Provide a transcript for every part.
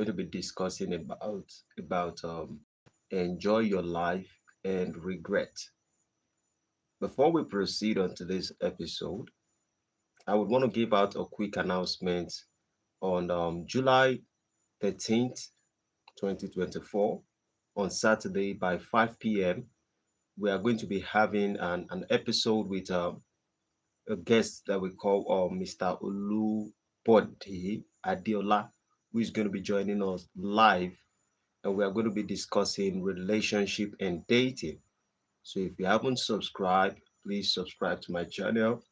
going to be discussing about enjoy your life and regret. Before we proceed on today's episode, I would want to give out a quick announcement on July 13th, 2024, on Saturday by 5 p.m. We are going to be having an episode with a guest that we call Mr. Olubode Adiola, who is going to be joining us live, and we are going to be discussing relationship and dating. So if you haven't subscribed, please subscribe to my channel.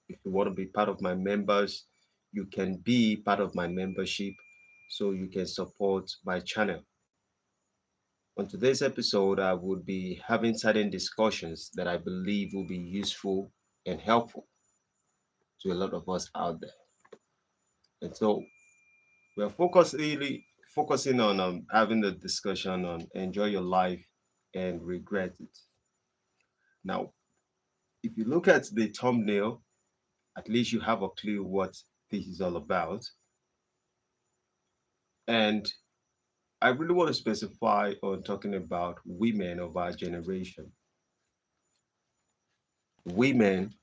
If you want to be part of my members, you can be part of my membership so you can support my channel. On today's episode, I would be having certain discussions that I believe will be useful and helpful to a lot of us out there. And so we're focusing on having the discussion on enjoy your life and regret it. Now, if you look at the thumbnail, at least you have a clue what this is all about. And I really want to specify on talking about women of our generation. Women,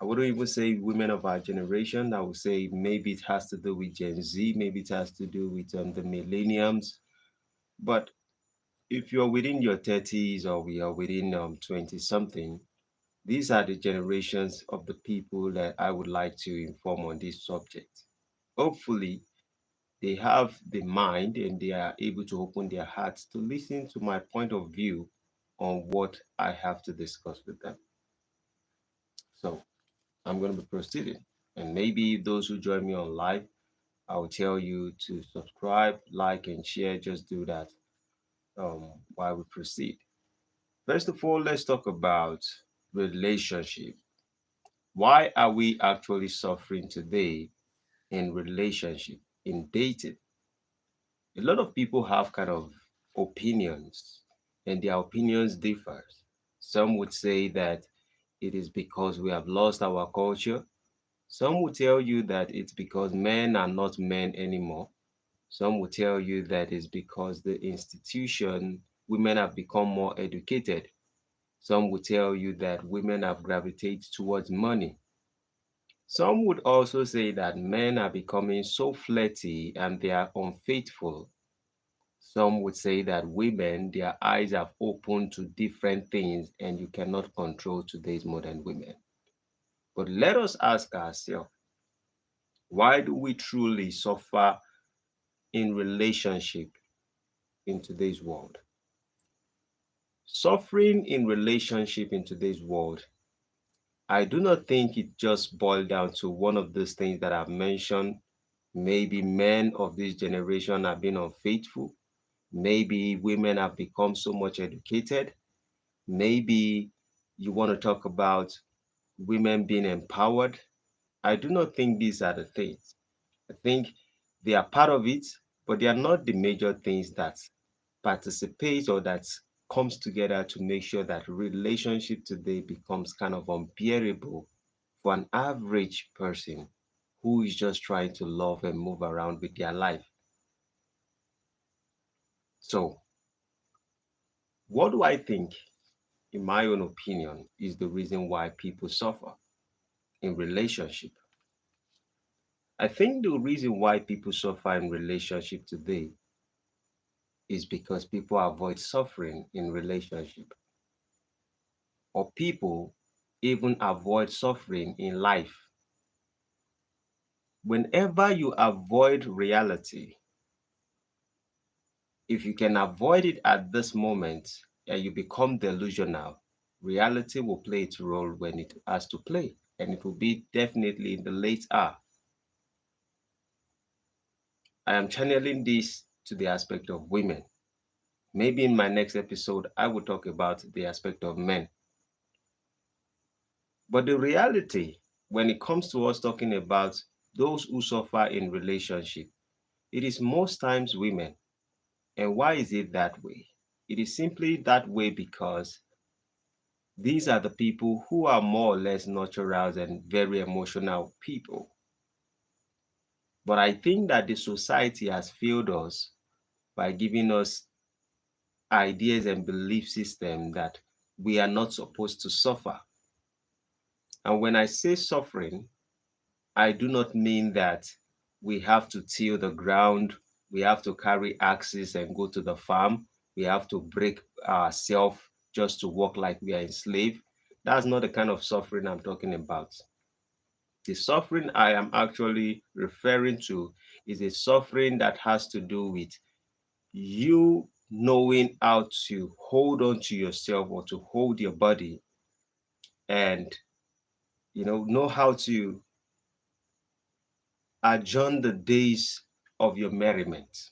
I wouldn't even say women of our generation. I would say maybe it has to do with Gen Z, maybe it has to do with the millenniums. But if you're within your 30s or we are within 20 something, these are the generations of the people that I would like to inform on this subject. Hopefully, they have the mind and they are able to open their hearts to listen to my point of view on what I have to discuss with them. So I'm going to be proceeding. And maybe those who join me on live, I will tell you to subscribe, like, and share. Just do that while we proceed. First of all, let's talk about relationship. Why are we actually suffering today in relationship, in dating? A lot of people have kind of opinions, and their opinions differ. Some would say that it is because we have lost our culture. Some will tell you that it's because men are not men anymore. Some will tell you that it's because the institution, women have become more educated. Some will tell you that women have gravitated towards money. Some would also say that men are becoming so flirty and they are unfaithful. Some would say that women, their eyes have opened to different things and you cannot control today's modern women. But let us ask ourselves, why do we truly suffer in relationship in today's world? Suffering in relationship in today's world, I do not think it just boiled down to one of those things that I've mentioned. Maybe men of this generation have been unfaithful. Maybe women have become so much educated. Maybe you want to talk about women being empowered. I do not think these are the things. I think they are part of it, but they are not the major things that participate or that comes together to make sure that relationship today becomes kind of unbearable for an average person who is just trying to love and move around with their life. So, what do I think, in my own opinion, is the reason why people suffer in relationship? I think the reason why people suffer in relationship today is because people avoid suffering in relationship, or people even avoid suffering in life. Whenever you avoid reality, if you can avoid it at this moment and you become delusional, reality will play its role when it has to play, and it will be definitely in the late hour. I am channeling this to the aspect of women. Maybe in my next episode, I will talk about the aspect of men. But the reality, when it comes to us talking about those who suffer in relationship, it is most times women. And why is it that way? It is simply that way because these are the people who are more or less natural and very emotional people. But I think that the society has failed us by giving us ideas and belief system that we are not supposed to suffer. And when I say suffering, I do not mean that we have to till the ground, we have to carry axes and go to the farm, we have to break ourselves just to work like we are enslaved. That's not the kind of suffering I'm talking about. The suffering I am actually referring to is a suffering that has to do with you knowing how to hold on to yourself or to hold your body and know how to adjourn the days of your merriment.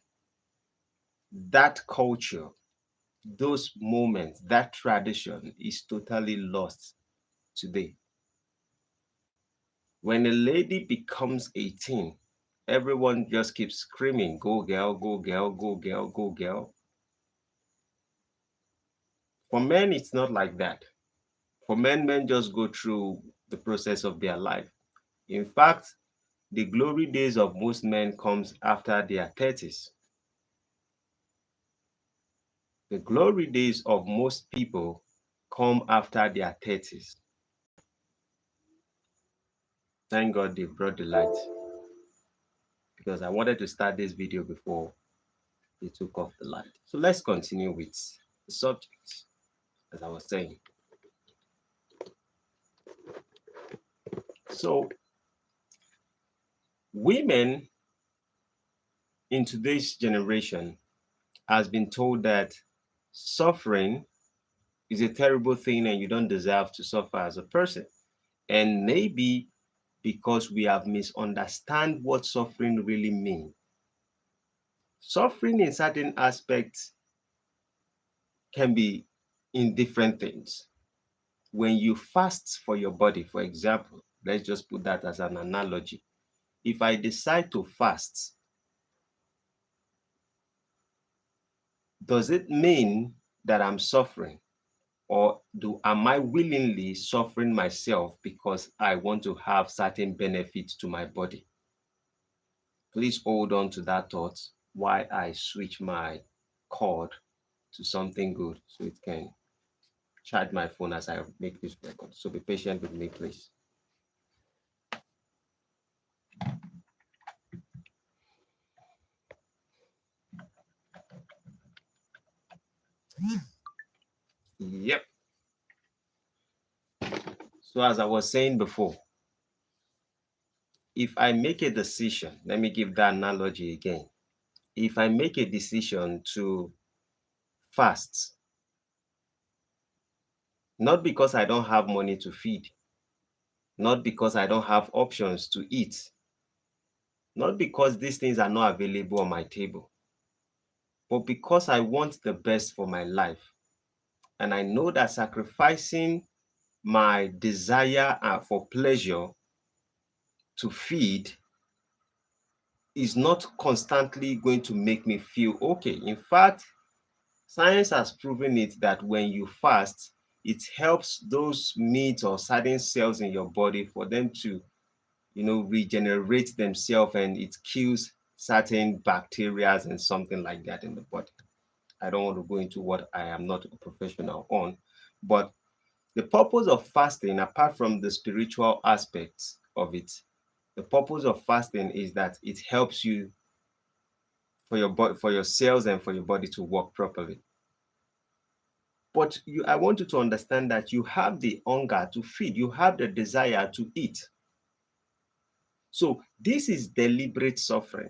That culture, those moments, that tradition is totally lost today. When a lady becomes 18, everyone just keeps screaming, go girl, go girl, go girl, go girl. For men, it's not like that. For men just go through the process of their life. In fact, the glory days of most men comes after their 30s. The glory days of most people come after their 30s. Thank God they brought the light because I wanted to start this video before they took off the light. So let's continue with the subject, as I was saying. So women in today's generation has been told that suffering is a terrible thing and you don't deserve to suffer as a person. And maybe because we have misunderstood what suffering really means. Suffering in certain aspects can be in different things. When you fast for your body, for example, let's just put that as an analogy. If I decide to fast, does it mean that I'm suffering? Or am I willingly suffering myself because I want to have certain benefits to my body? Please hold on to that thought while I switch my cord to something good so it can charge my phone as I make this record. So be patient with me, please. Yep. So as I was saying before, if I make a decision, let me give that analogy again. If I make a decision to fast, not because I don't have money to feed, not because I don't have options to eat, not because these things are not available on my table, but because I want the best for my life. And I know that sacrificing my desire for pleasure to feed is not constantly going to make me feel okay. In fact, science has proven it that when you fast, it helps those meat or certain cells in your body for them to, regenerate themselves, and it kills certain bacteria and something like that in the body. I don't want to go into what I am not a professional on, but the purpose of fasting, apart from the spiritual aspects of it, the purpose of fasting is that it helps you for your body, for your cells, and for your body to work properly. But I want you to understand that you have the hunger to feed, you have the desire to eat. So this is deliberate suffering.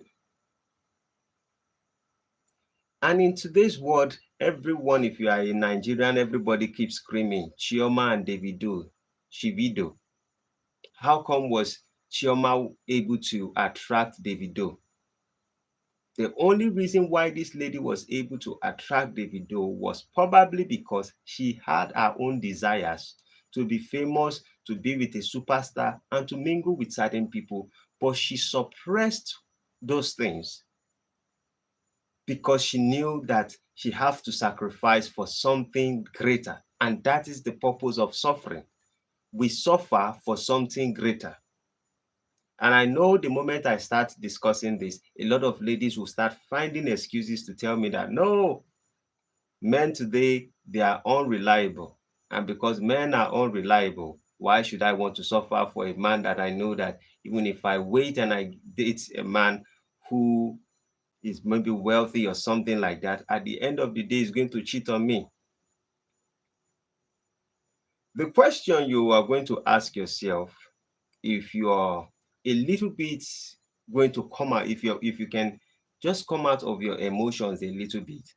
And in today's world, everyone, if you are a Nigerian, everybody keeps screaming, Chioma and Davido, Shivido. How come was Chioma able to attract Davido? The only reason why this lady was able to attract Davido was probably because she had her own desires to be famous, to be with a superstar, and to mingle with certain people. But she suppressed those things because she knew that she has to sacrifice for something greater. And that is the purpose of suffering. We suffer for something greater. And I know the moment I start discussing this, a lot of ladies will start finding excuses to tell me that no, men today, they are unreliable. And because men are unreliable, why should I want to suffer for a man that I know that even if I wait and I date a man who is maybe wealthy or something like that, at the end of the day, is going to cheat on me? The question you are going to ask yourself, if you're a little bit going to come out, if you can just come out of your emotions a little bit,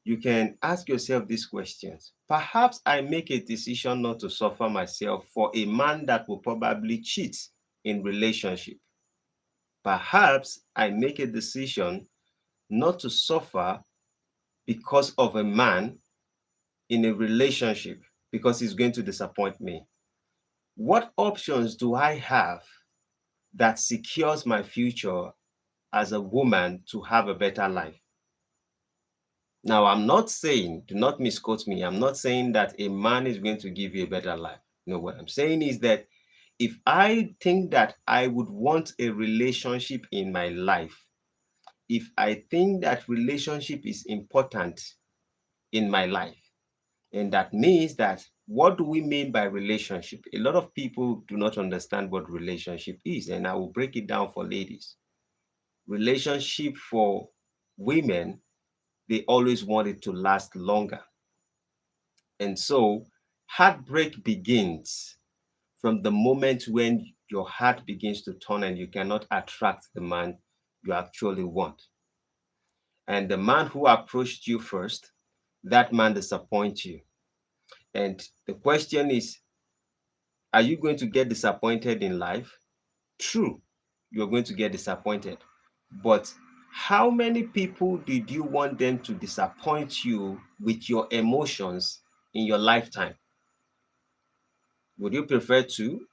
you can ask yourself these questions. Perhaps I make a decision not to suffer myself for a man that will probably cheat in relationship. Perhaps I make a decision not to suffer because of a man in a relationship because he's going to disappoint me. What options do I have that secures my future as a woman to have a better life? Now, I'm not saying, do not misquote me, I'm not saying that a man is going to give you a better life. No, what I'm saying is that if I think that I would want a relationship in my life, if I think that relationship is important in my life, and that means that what do we mean by relationship? A lot of people do not understand what relationship is, and I will break it down for ladies. Relationship for women, they always want it to last longer. And so heartbreak begins from the moment when your heart begins to turn and you cannot attract the man you actually want. And the man who approached you first, that man disappoints you. And the question is, are you going to get disappointed in life? True, you're going to get disappointed. But how many people did you want them to disappoint you with your emotions in your lifetime? Would you prefer two?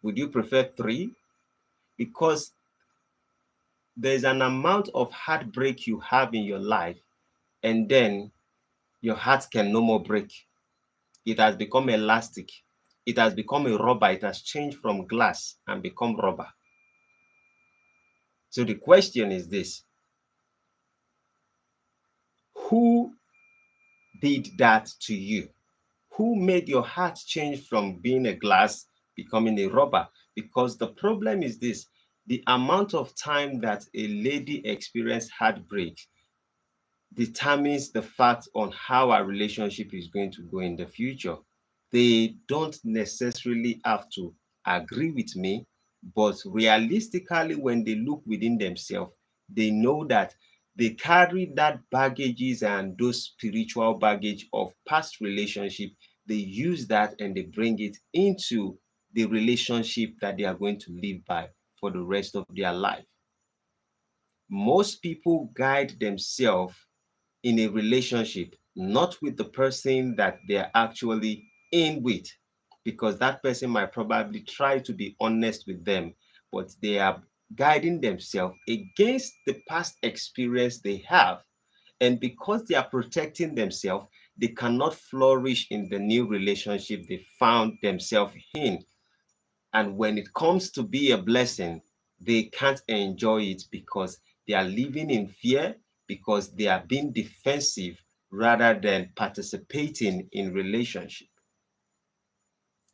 Would you prefer three? Because there's an amount of heartbreak you have in your life, and then your heart can no more break. It has become elastic. It has become a rubber. It has changed from glass and become rubber. So the question is this: who did that to you? Who made your heart change from being a glass becoming a rubber? Because the problem is this: the amount of time that a lady experiences heartbreak determines the fact on how our relationship is going to go in the future. They don't necessarily have to agree with me, but realistically, when they look within themselves, they know that they carry that baggages and those spiritual baggage of past relationship. They use that and they bring it into the relationship that they are going to live by for the rest of their life. Most people guide themselves in a relationship, not with the person that they're actually in with, because that person might probably try to be honest with them, but they are guiding themselves against the past experience they have. And because they are protecting themselves, they cannot flourish in the new relationship they found themselves in. And when it comes to be a blessing, they can't enjoy it because they are living in fear, because they are being defensive rather than participating in relationship.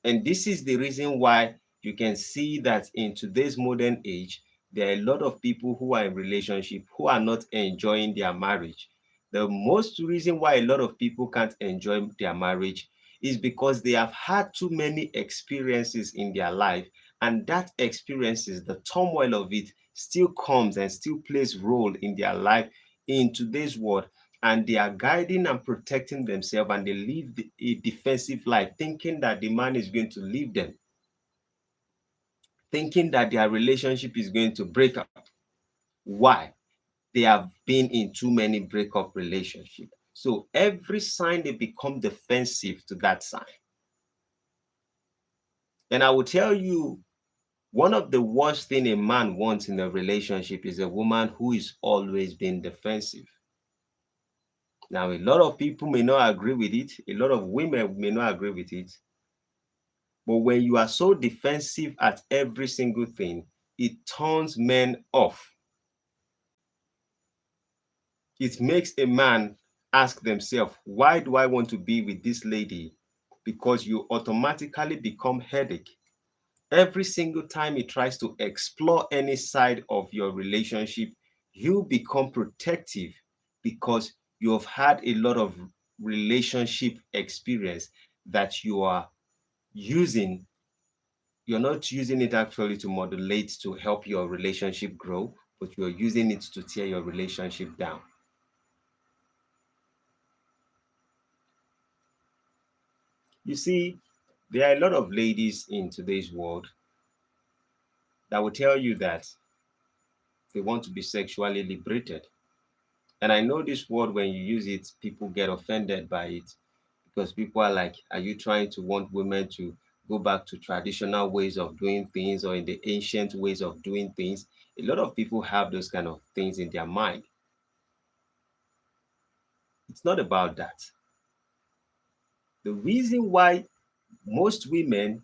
And this is the reason why you can see that in today's modern age, there are a lot of people who are in relationship who are not enjoying their marriage. The most reason why a lot of people can't enjoy their marriage is because they have had too many experiences in their life, and that experiences, the turmoil of it, still comes and still plays role in their life in today's world, and they are guiding and protecting themselves, and they live a defensive life thinking that the man is going to leave them, thinking that their relationship is going to break up. Why? They have been in too many breakup relationships. So every sign they become defensive to that sign. And I will tell you, one of the worst thing a man wants in a relationship is a woman who is always being defensive. Now, a lot of people may not agree with it. A lot of women may not agree with it. But when you are so defensive at every single thing, it turns men off. It makes a man ask themselves, why do I want to be with this lady? Because you automatically become headache. Every single time he tries to explore any side of your relationship, you become protective because you have had a lot of relationship experience that you are using. You're not using it actually to modulate to help your relationship grow, but you're using it to tear your relationship down. You see, there are a lot of ladies in today's world that will tell you that they want to be sexually liberated. And I know this word, when you use it, people get offended by it because people are like, are you trying to want women to go back to traditional ways of doing things or in the ancient ways of doing things? A lot of people have those kind of things in their mind. It's not about that. The reason why most women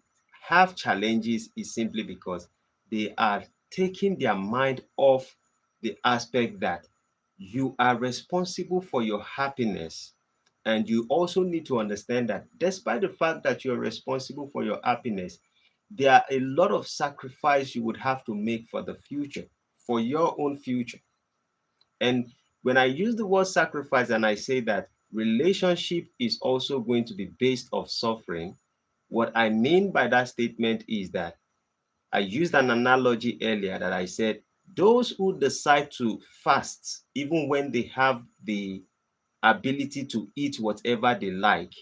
have challenges is simply because they are taking their mind off the aspect that you are responsible for your happiness. And you also need to understand that despite the fact that you're responsible for your happiness, there are a lot of sacrifice you would have to make for the future, for your own future. And when I use the word sacrifice and I say that relationship is also going to be based off suffering, what I mean by that statement is that I used an analogy earlier that I said those who decide to fast, even when they have the ability to eat whatever they like,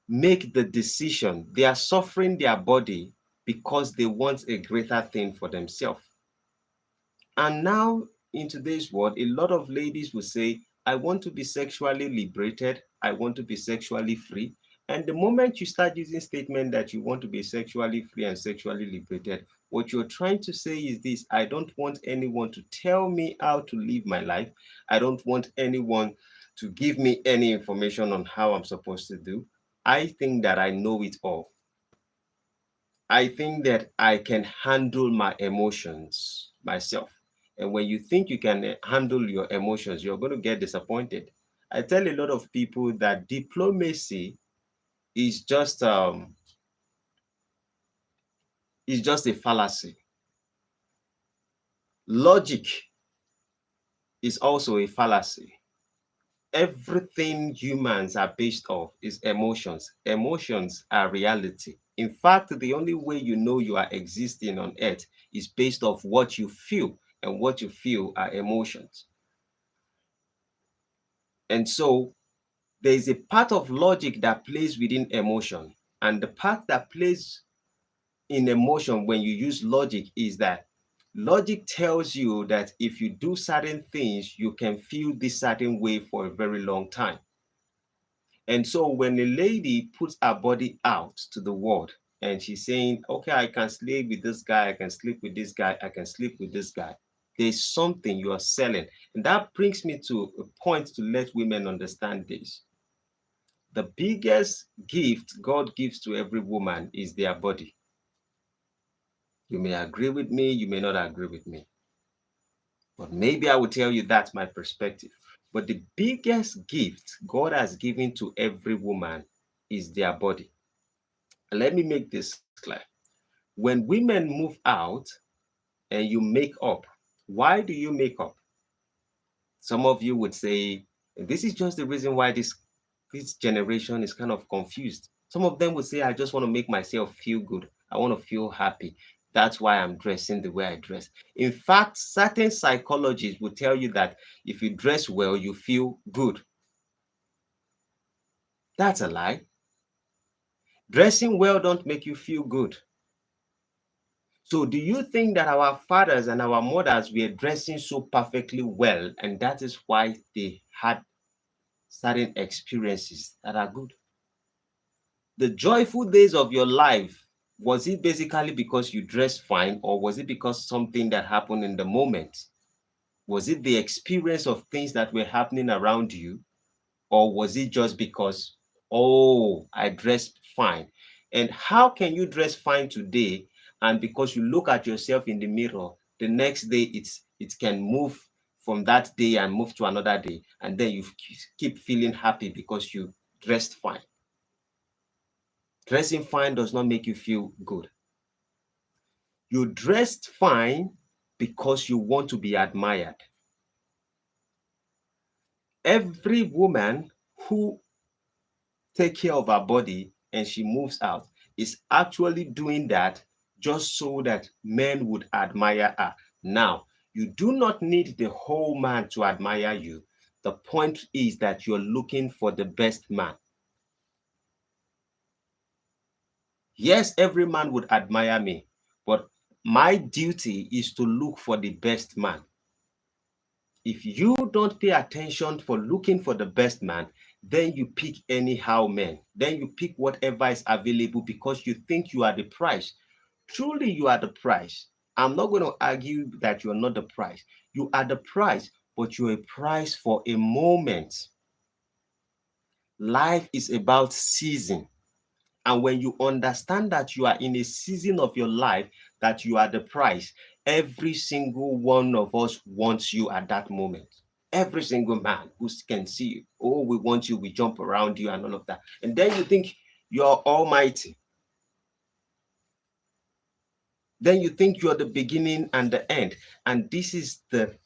make the decision. They are suffering their body because they want a greater thing for themselves. And now, in today's world, a lot of ladies will say, I want to be sexually liberated. I want to be sexually free. And the moment you start using statement that you want to be sexually free and sexually liberated, what you're trying to say is this: I don't want anyone to tell me how to live my life. I don't want anyone to give me any information on how I'm supposed to do. I think that I know it all. I think that I can handle my emotions myself. And when you think you can handle your emotions, you're going to get disappointed. I tell a lot of people that diplomacy is just a fallacy. Logic is also a fallacy. Everything humans are based off is emotions. Emotions are reality. In fact, the only way you know you are existing on earth is based off what you feel, and what you feel are emotions. And so there is a part of logic that plays within emotion, and the part that plays in emotion when you use logic is that logic tells you that if you do certain things, you can feel this certain way for a very long time. And so when a lady puts her body out to the world and she's saying, okay, I can sleep with this guy, I can sleep with this guy, I can sleep with this guy, there's something you are selling. And that brings me to a point to let women understand this. The biggest gift God gives to every woman is their body. You may agree with me, you may not agree with me, but maybe I will tell you that's my perspective. But the biggest gift God has given to every woman is their body. Let me make this clear. When women move out and you make up, why do you make up? Some of you would say, this is just the reason why this generation is kind of confused. Some of them would say, I just want to make myself feel good. I want to feel happy. That's why I'm dressing the way I dress. In fact, certain psychologists will tell you that if you dress well, you feel good. That's a lie. Dressing well don't make you feel good. So do you think that our fathers and our mothers were dressing so perfectly well, and that is why they had certain experiences that are good? The joyful days of your life, was it basically because you dressed fine, or was it because something that happened in the moment? Was it the experience of things that were happening around you, or was it just because, oh, I dressed fine? And how can you dress fine today, and because you look at yourself in the mirror, the next day it can move from that day and move to another day, and then you keep feeling happy because you dressed fine. Dressing fine does not make you feel good. You dressed fine because you want to be admired. Every woman who take care of her body and she moves out is actually doing that just so that men would admire her. Now, you do not need the whole man to admire you. The point is that you're looking for the best man. Yes, every man would admire me, but my duty is to look for the best man. If you don't pay attention for looking for the best man, then you pick anyhow men. Then you pick whatever is available because you think you are the price. Truly, you are the price. I'm not going to argue that you're not the price. You are the price, but you're a price for a moment. Life is about season. And when you understand that you are in a season of your life, that you are the price, every single one of us wants you at that moment. Every single man who can see you, oh, we want you, we jump around you and all of that. And then you think you're almighty. Then you think you're the beginning and the end. And this is the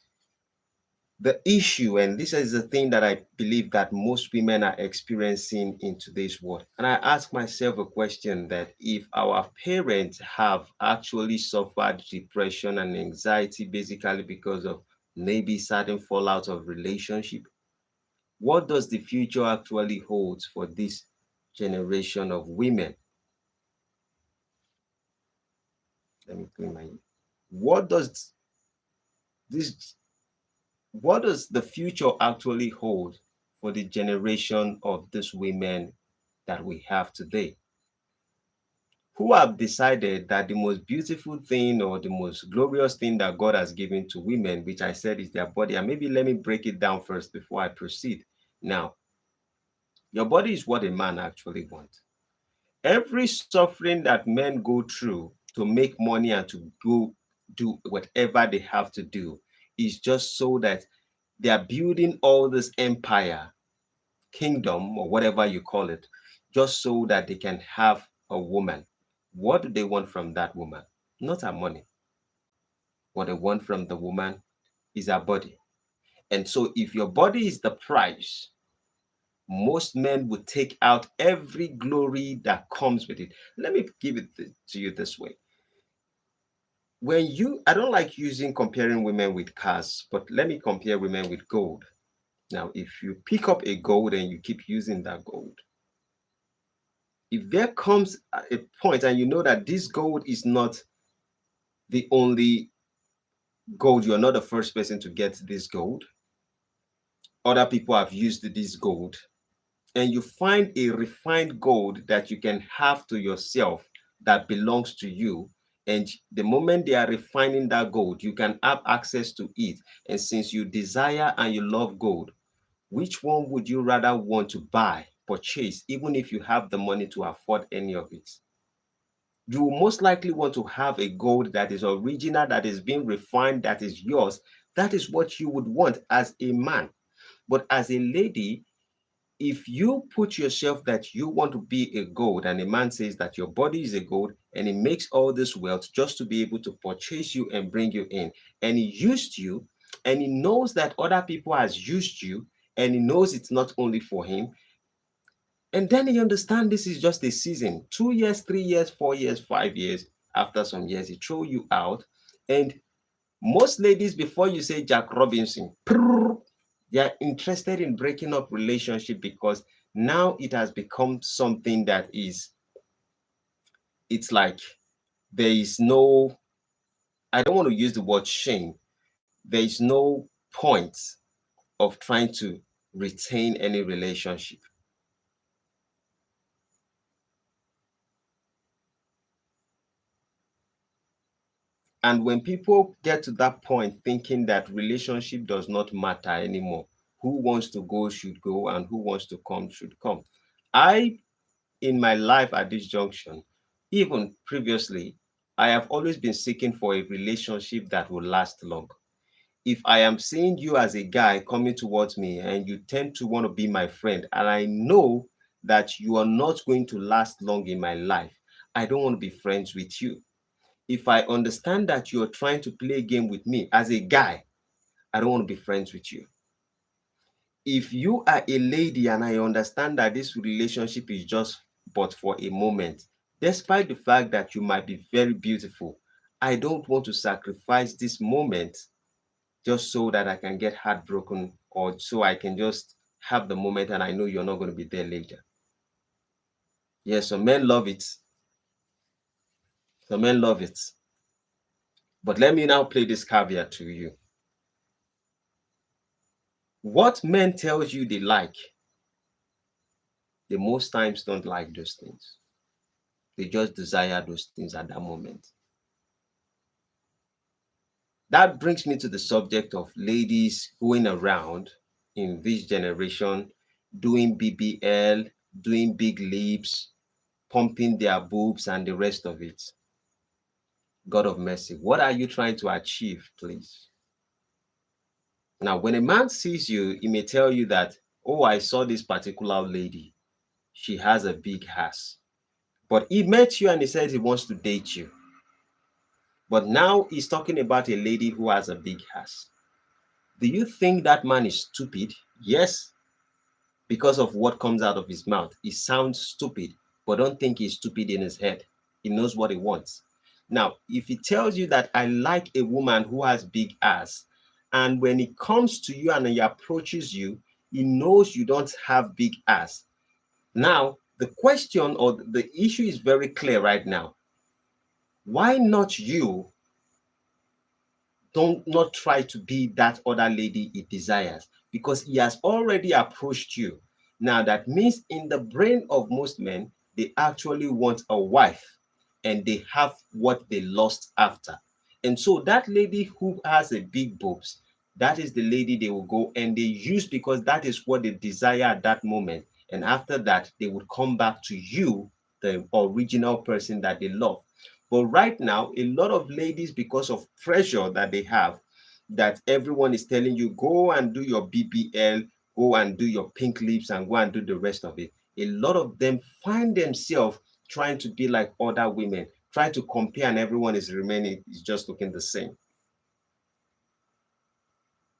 issue, and this is the thing that I believe that most women are experiencing in today's world. And I ask myself a question, that if our parents have actually suffered depression and anxiety basically because of maybe certain fallout of relationship, what does the future actually hold for this generation of women? Let me clean my. What does this? What does the future actually hold for the generation of these women that we have today, who have decided that the most beautiful thing or the most glorious thing that God has given to women, which I said is their body? And maybe let me break it down first before I proceed. Now, your body is what a man actually wants. Every suffering that men go through to make money and to go do whatever they have to do is just so that they are building all this empire, kingdom, or whatever you call it, just so that they can have a woman. What do they want from that woman? Not her money. What they want from the woman is her body. And so if your body is the price, most men would take out every glory that comes with it. Let me give it to you this way. When you, I don't like using comparing women with cars, but let me compare women with gold. Now, if you pick up a gold and you keep using that gold, if there comes a point and you know that this gold is not the only gold, you're not the first person to get this gold, other people have used this gold, and you find a refined gold that you can have to yourself that belongs to you, and the moment they are refining that gold, you can have access to it. And since you desire and you love gold, which one would you rather want to buy, purchase, even if you have the money to afford any of it? You will most likely want to have a gold that is original, that is being refined, that is yours. That is what you would want as a man. But as a lady, if you put yourself that you want to be a gold, and a man says that your body is a gold, and he makes all this wealth just to be able to purchase you and bring you in, and he used you, and he knows that other people has used you, and he knows it's not only for him, and then you understand this is just a season, 2 years, 3 years, 4 years, 5 years. After some years, he throw you out. And most ladies, before you say Jack Robinson, they are interested in breaking up relationship because now it has become something that is, it's like there is no, I don't want to use the word shame. There is no point of trying to retain any relationship. And when people get to that point thinking that relationship does not matter anymore, who wants to go should go and who wants to come should come. I in my life at this junction, even previously, I have always been seeking for a relationship that will last long. If I am seeing you as a guy coming towards me and you tend to want to be my friend, and I know that you are not going to last long in my life, I don't want to be friends with you. If I understand that you're trying to play a game with me as a guy, I don't want to be friends with you. If you are a lady and I understand that this relationship is just but for a moment, despite the fact that you might be very beautiful, I don't want to sacrifice this moment just so that I can get heartbroken or so I can just have the moment and I know you're not going to be there later. Yes, some men love it. Some men love it. But let me now play this caveat to you. What men tells you they like, they most times don't like those things. They just desire those things at that moment. That brings me to the subject of ladies going around in this generation doing BBL, doing big lips, pumping their boobs, and the rest of it. God of mercy, what are you trying to achieve, please? Now, when a man sees you, he may tell you that, oh, I saw this particular lady. She has a big ass. But he met you and he said he wants to date you. But now he's talking about a lady who has a big ass. Do you think that man is stupid? Yes, because of what comes out of his mouth. He sounds stupid, but don't think he's stupid in his head. He knows what he wants. Now, if he tells you that I like a woman who has big ass, and when he comes to you and he approaches you, he knows you don't have big ass. Now, the question or the issue is very clear right now. Why not you don't not try to be that other lady he desires because he has already approached you. Now that means in the brain of most men, they actually want a wife and they have what they lost after. And so that lady who has a big boobs, that is the lady they will go and they use because that is what they desire at that moment. And after that, they would come back to you, the original person that they love. But right now, a lot of ladies, because of pressure that they have, that everyone is telling you, go and do your BBL, go and do your pink lips, and go and do the rest of it. A lot of them find themselves trying to be like other women, trying to compare, and everyone is remaining, is just looking the same.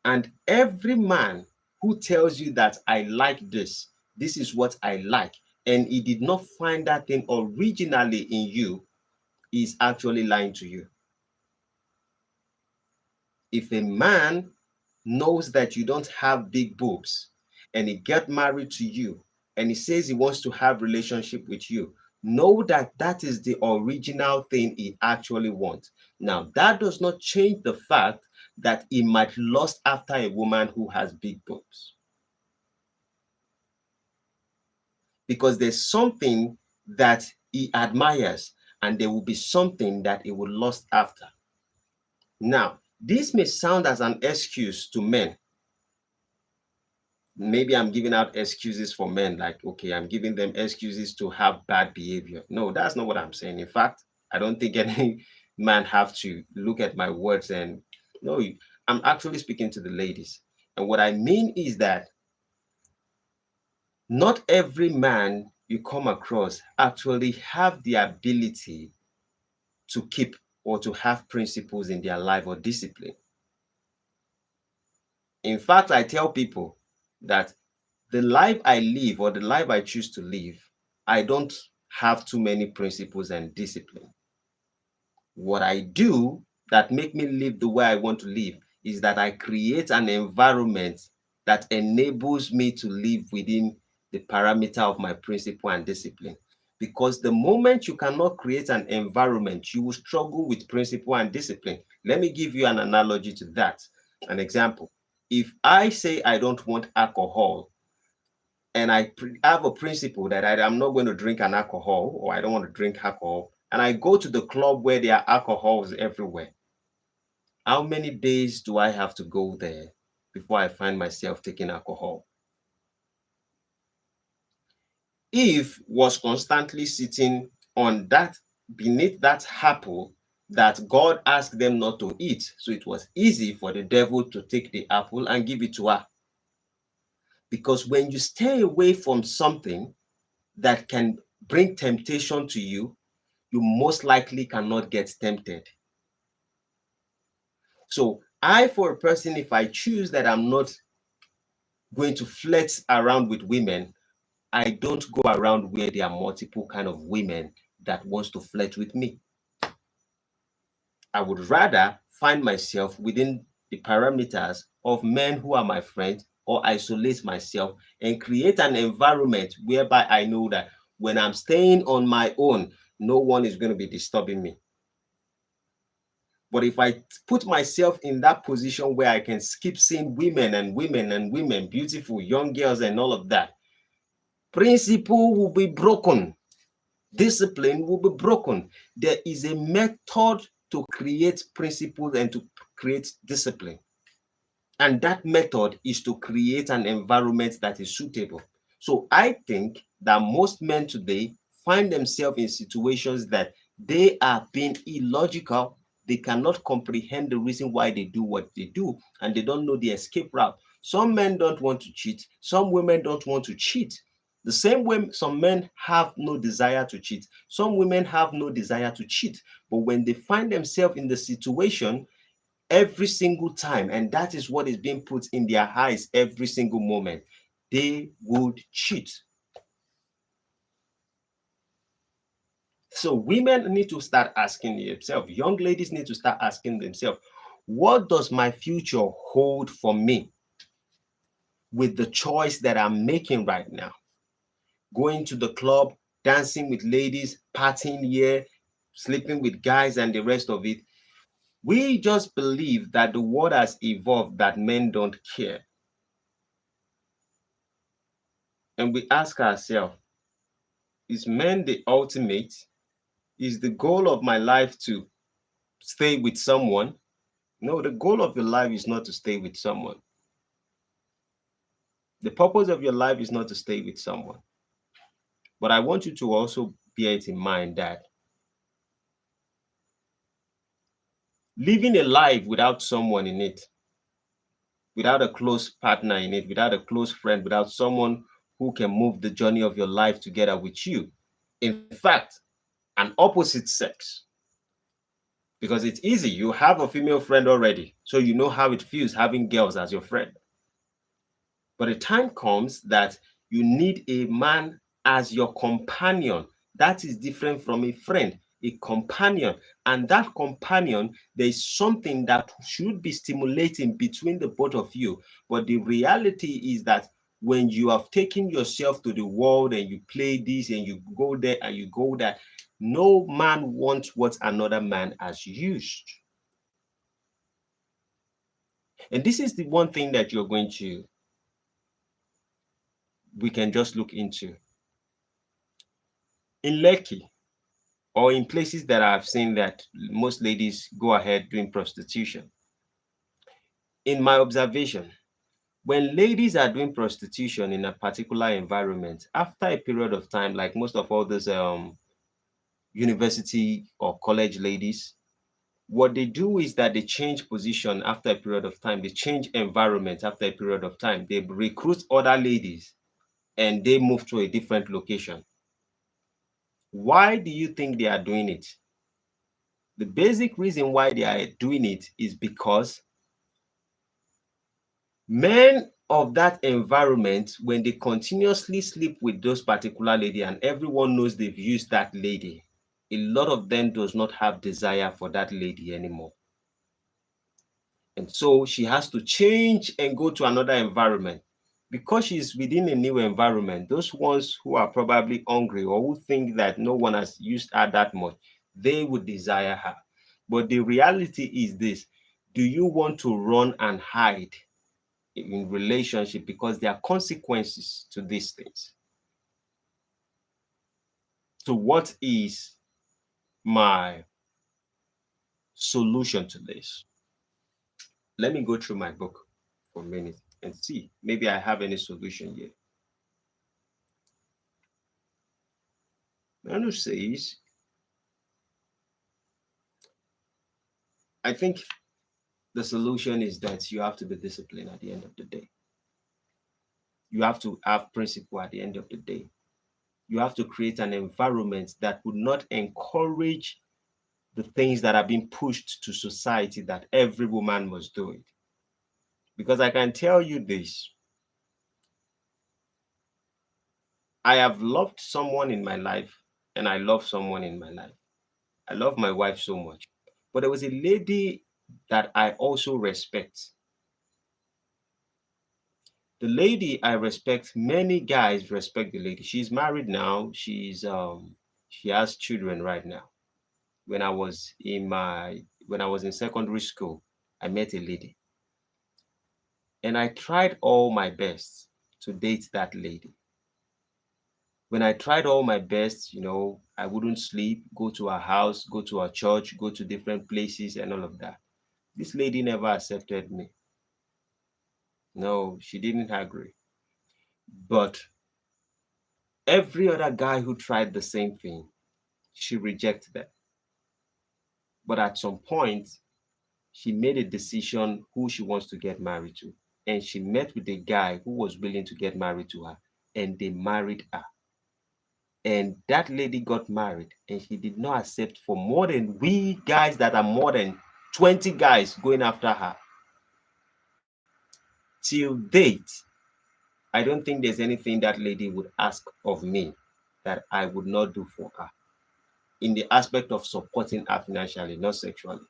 And every man who tells you that I like this is what I like, and he did not find that thing originally in you, is actually lying to you. If a man knows that you don't have big boobs and he get married to you and he says he wants to have relationship with you, know that that is the original thing he actually wants. Now, that does not change the fact that he might lust after a woman who has big boobs, because there's something that he admires and there will be something that he will lust after. Now, this may sound as an excuse to men. Maybe I'm giving out excuses for men, like, okay, I'm giving them excuses to have bad behavior. No, that's not what I'm saying. In fact, I don't think any man have to look at my words and no, I'm actually speaking to the ladies. And what I mean is that not every man you come across actually have the ability to keep or to have principles in their life or discipline. In fact, I tell people that the life I live or the life I choose to live, I don't have too many principles and discipline. What I do that make me live the way I want to live is that I create an environment that enables me to live within the parameter of my principle and discipline. Because the moment you cannot create an environment, you will struggle with principle and discipline. Let me give you an analogy to that. An example. If I say I don't want alcohol, and I have a principle that I'm not going to drink an alcohol or I don't want to drink alcohol, and I go to the club where there are alcohols everywhere, how many days do I have to go there before I find myself taking alcohol? Eve was constantly sitting on that, beneath that apple that God asked them not to eat. So it was easy for the devil to take the apple and give it to her. Because when you stay away from something that can bring temptation to you, you most likely cannot get tempted. So I, for a person, if I choose that I'm not going to flirt around with women, I don't go around where there are multiple kind of women that wants to flirt with me. I would rather find myself within the parameters of men who are my friends, or isolate myself and create an environment whereby I know that when I'm staying on my own, no one is going to be disturbing me. But if I put myself in that position where I can keep seeing women and women and women, beautiful young girls and all of that, principle will be broken. Discipline will be broken. There is a method to create principles and to create discipline. And that method is to create an environment that is suitable. So I think that most men today find themselves in situations that they are being illogical. They cannot comprehend the reason why they do what they do, and they don't know the escape route. Some men don't want to cheat. Some women don't want to cheat. The same way some men have no desire to cheat, some women have no desire to cheat. But when they find themselves in the situation every single time, and that is what is being put in their eyes every single moment, they would cheat. So women need to start asking themselves, young ladies need to start asking themselves, what does my future hold for me with the choice that I'm making right now? Going to the club, dancing with ladies, partying here, sleeping with guys, and the rest of it. We just believe that the world has evolved, that men don't care. And we ask ourselves, is men the ultimate? Is the goal of my life to stay with someone? No, the goal of your life is not to stay with someone. The purpose of your life is not to stay with someone. But I want you to also bear it in mind that living a life without someone in it, without a close partner in it, without a close friend, without someone who can move the journey of your life together with you, in fact, an opposite sex, because it's easy. You have a female friend already, so you know how it feels having girls as your friend. But a time comes that you need a man as your companion. That is different from a friend, a companion. And that companion, there is something that should be stimulating between the both of you. But the reality is that when you have taken yourself to the world and you play this and you go there and you go there, no man wants what another man has used. And this is the one thing that we can just look into. In Lekki, or in places that I've seen that most ladies go ahead doing prostitution. In my observation, when ladies are doing prostitution in a particular environment, after a period of time, like most of all those university or college ladies, what they do is that they change position after a period of time. They change environment after a period of time. They recruit other ladies and they move to a different location. Why do you think they are doing it? The basic reason why they are doing it is because men of that environment, when they continuously sleep with those particular lady and everyone knows they've used that lady, a lot of them does not have desire for that lady anymore. And so she has to change and go to another environment. Because she's within a new environment, those ones who are probably hungry or who think that no one has used her that much, they would desire her. But the reality is this: do you want to run and hide in relationship, because there are consequences to these things? So what is my solution to this? Let me go through my book for a minute and see maybe I have any solution here. Manu says, I think the solution is that you have to be disciplined at the end of the day. You have to have principle at the end of the day. You have to create an environment that would not encourage the things that are being pushed to society that every woman must do it. Because I can tell you this, I have loved someone in my life and I love someone in my life. I love my wife so much. But there was a lady that I also respect. The lady I respect, many guys respect the lady. She's married now. She has children right now. When I was in secondary school, I met a lady and I tried all my best to date that lady. When I tried all my best, I wouldn't sleep, go to her house, go to her church, go to different places and all of that. This lady never accepted me. No, she didn't agree. But every other guy who tried the same thing, she rejected them. But at some point, she made a decision who she wants to get married to. And she met with a guy who was willing to get married to her. And they married her. And that lady got married. And she did not accept for more than we guys that are more than 20 guys going after her. Till date, I don't think there's anything that lady would ask of me that I would not do for her in the aspect of supporting her financially, not sexually.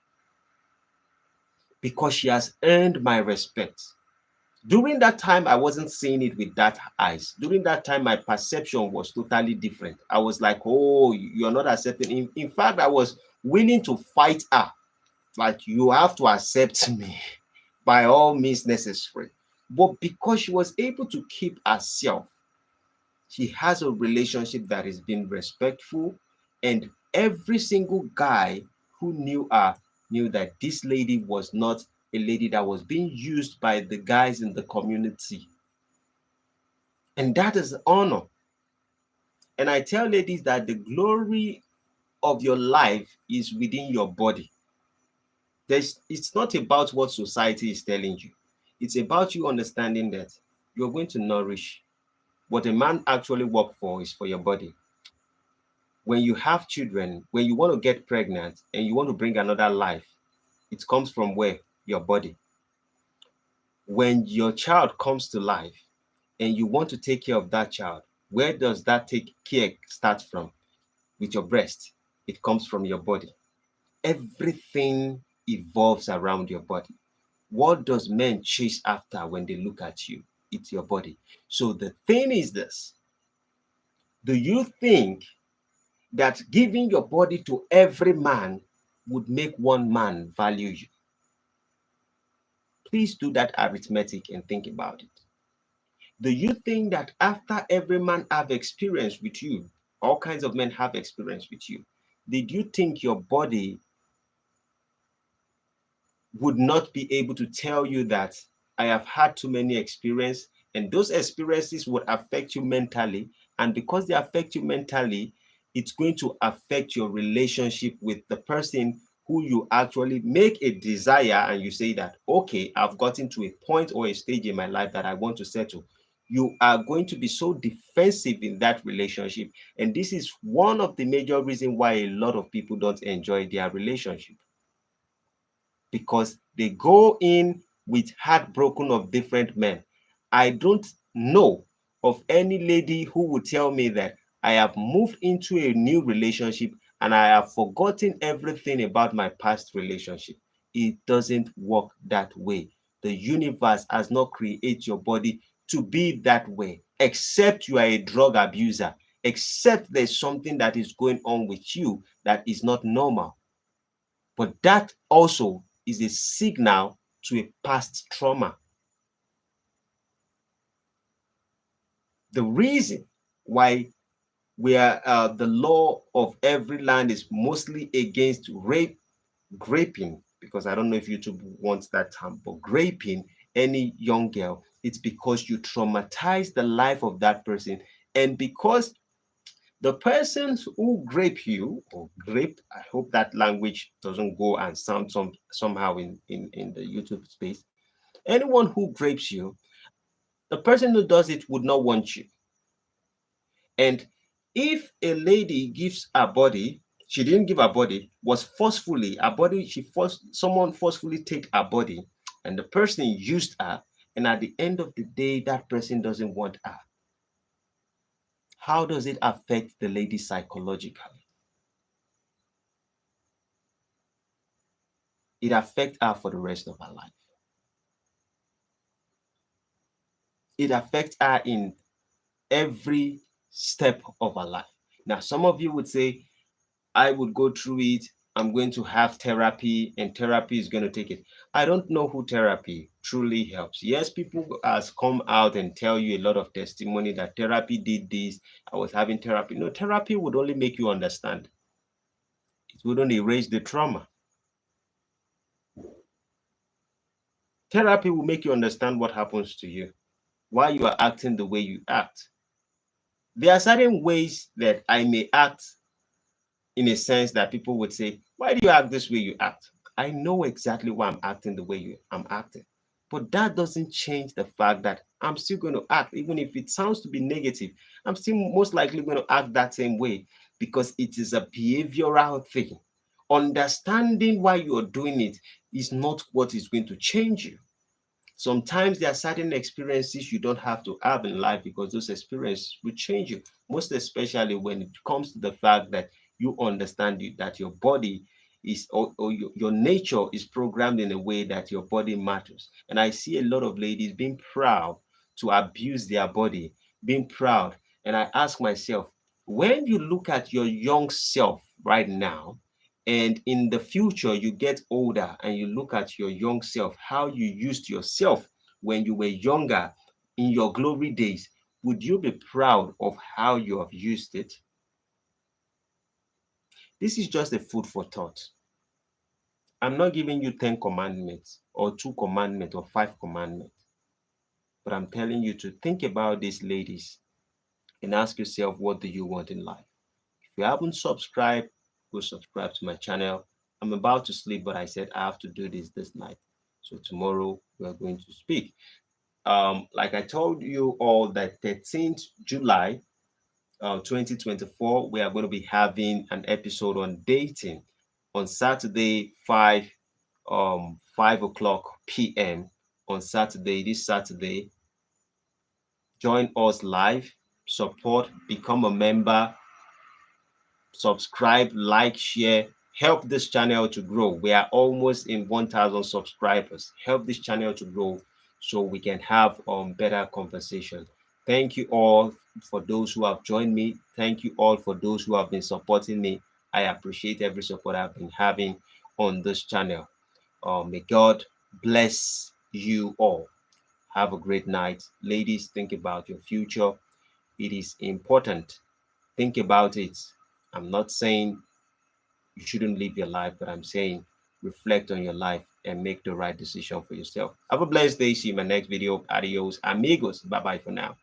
Because she has earned my respect. During that time, I wasn't seeing it with that eyes. During that time, my perception was totally different. I was like, oh, you're not accepting. In fact, I was willing to fight her. Like, you have to accept me by all means necessary. But because she was able to keep herself, she has a relationship that is being respectful, and every single guy who knew her knew that this lady was not a lady that was being used by the guys in the community. And that is honor. And I tell ladies that the glory of your life is within your body. It's not about what society is telling you. It's about you understanding that you're going to nourish. What a man actually works for is for your body. When you have children, when you want to get pregnant and you want to bring another life, it comes from where? Your body. When your child comes to life and you want to take care of that child, where does that take care start from? With your breast. It comes from your body. Everything evolves around your body. What does men chase after when they look at you? It's your body. So the thing is this. Do you think that giving your body to every man would make one man value you? Please do that arithmetic and think about it. Do you think that after every man have experience with you, all kinds of men have experience with you, did you think your body would not be able to tell you that I have had too many experiences, and those experiences would affect you mentally, and because they affect you mentally, it's going to affect your relationship with the person who you actually make a desire, and you say that, okay, I've gotten to a point or a stage in my life that I want to settle. You are going to be so defensive in that relationship, and this is one of the major reasons why a lot of people don't enjoy their relationship, because they go in with heartbroken of different men. I don't know of any lady who would tell me that I have moved into a new relationship and I have forgotten everything about my past relationship. It doesn't work that way. The universe has not created your body to be that way, except you are a drug abuser, except there's something that is going on with you that is not normal. But that also is a signal to a past trauma. The reason why the law of every land is mostly against raping, because I don't know if YouTube wants that term, but raping any young girl, it's because you traumatize the life of that person. And because The persons who grape you or grape, I hope that language doesn't go and sound somehow in the YouTube space. Anyone who grapes you, the person who does it would not want you. And if a lady gives her body, she didn't give her body, was forcefully, her body, someone forcefully take her body, and the person used her, and at the end of the day, that person doesn't want her. How does it affect the lady psychologically? It affects her for the rest of her life. It affects her in every step of her life. Now, some of you would say, I would go through it. I'm going to have therapy, and therapy is going to take it. I don't know who therapy truly helps. Yes, people has come out and tell you a lot of testimony that therapy did this. I was having therapy. No, therapy would only make you understand. It wouldn't erase the trauma. Therapy will make you understand what happens to you, why you are acting the way you act. There are certain ways that I may act in a sense that people would say, why do you act this way you act? I know exactly why I'm acting the way I'm acting. But that doesn't change the fact that I'm still going to act, even if it sounds to be negative. I'm still most likely going to act that same way because it is a behavioral thing. Understanding why you're doing it is not what is going to change you. Sometimes there are certain experiences you don't have to have in life because those experiences will change you, most especially when it comes to the fact that you understand that your body is or your nature is programmed in a way that your body matters. And I see a lot of ladies being proud to abuse their body, being proud. And I ask myself, when you look at your young self right now, and in the future you get older and you look at your young self, how you used yourself when you were younger in your glory days, would you be proud of how you have used it? This is just a food for thought. I'm not giving you 10 commandments or 2 commandments or 5 commandments, but I'm telling you to think about these ladies and ask yourself, what do you want in life? If you haven't subscribed, go subscribe to my channel. I'm about to sleep, but I said I have to do this night. So tomorrow we are going to speak. Like I told you all, that 13th July 2024, we are going to be having an episode on dating on Saturday, 5 o'clock p.m. on Saturday, this Saturday. Join us live, support, become a member, subscribe, like, share, help this channel to grow. We are almost in 1,000 subscribers. Help this channel to grow so we can have better conversation. Thank you all for those who have joined me. Thank you all for those who have been supporting me. I appreciate every support I've been having on this channel. May God bless you all. Have a great night. Ladies, think about your future. It is important. Think about it. I'm not saying you shouldn't live your life, but I'm saying reflect on your life and make the right decision for yourself. Have a blessed day. See you in my next video. Adios, amigos. Bye bye for now.